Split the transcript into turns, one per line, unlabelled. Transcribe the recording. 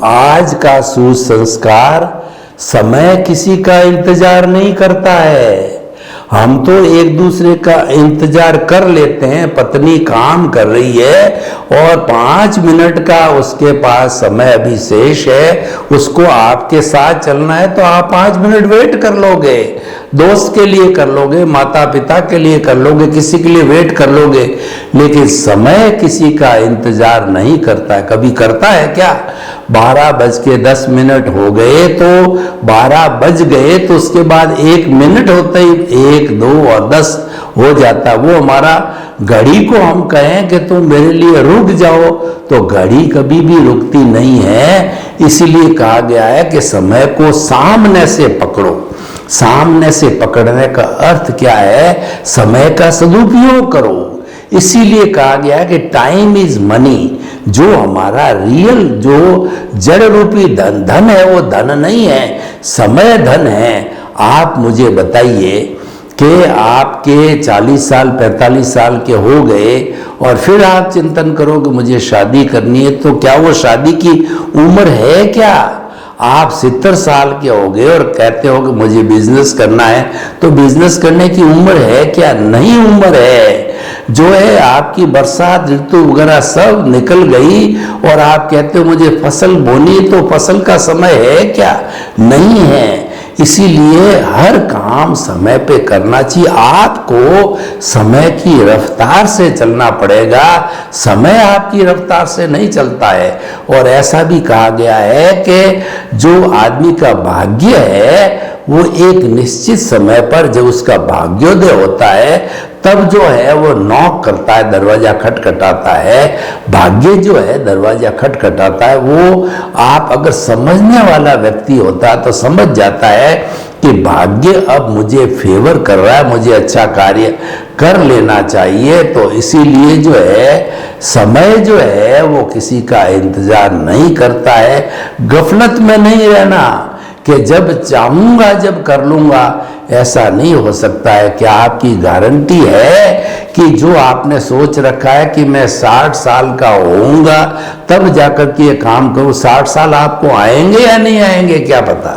आज का सुसंस्कार समय किसी का इंतजार नहीं करता है। हम तो एक दूसरे का इंतजार कर लेते हैं। पत्नी काम कर रही है और 5 मिनट का उसके पास समय अभी शेष है, उसको आपके साथ चलना है तो आप 5 मिनट वेट कर लोगे, दोस्त के लिए कर लोगे, माता पिता के लिए कर लोगे, किसी के लिए वेट कर लोगे। लेकिन समय किसी का इंतजार नहीं करता है। कभी करता है क्या? 12:10 हो गए तो 12 बज गए तो उसके बाद 1 मिनट होते ही 1, 2 और 10 हो जाता। वो हमारा घड़ी को हम कहें कि तुम मेरे लिए रुक जाओ तो घड़ी कभी भी रुकती नहीं है। इसीलिए कहा गया है कि समय को सामने से पकड़ो। सामने से पकड़ने का अर्थ क्या है? समय का सदुपयोग करो। इसीलिए कहा गया है कि टाइम इज मनी। जो हमारा रियल जो जड़ रूपी धन है वो धन नहीं है, समय धन है। आप मुझे बताइए कि आपके 40 साल 45 साल के हो गए और फिर आप चिंतन करो कि मुझे शादी करनी है, तो क्या वो शादी की उम्र है क्या? आप 70 साल के हो गए और कहते हो कि मुझे बिजनेस करना है, तो बिजनेस करने की उम्र है क्या? नहीं उम्र है। जो है आपकी बरसात ऋतु वगैरह सब निकल गई और आप कहते हो मुझे फसल बोनी, तो फसल का समय है क्या? नहीं है। इसीलिए हर काम समय पे करना चाहिए। आपको समय की रफ्तार से चलना पड़ेगा, समय आपकी रफ्तार से नहीं चलता है। और ऐसा भी कहा गया है कि जो आदमी का भाग्य है वो एक निश्चित समय पर जब उसका भाग्योदय होता है तब जो है वो नॉक करता है, दरवाजा खटखटाता है। भाग्य जो है दरवाजा खटखटाता है। वो आप अगर समझने वाला व्यक्ति होता है तो समझ जाता है कि भाग्य अब मुझे फेवर कर रहा है, मुझे अच्छा कार्य कर लेना चाहिए। तो इसीलिए जो है समय जो है वो किसी का इंतजार नहीं करता है। गफलत में नहीं रहना कि जब चाहूंगा जब कर लूंगा, ऐसा नहीं हो सकता है। क्या आपकी गारंटी है कि जो आपने सोच रखा है कि मैं 60 साल का होऊंगा तब जाकर के ये काम करूं, 60 साल आपको आएंगे या नहीं आएंगे, क्या पता।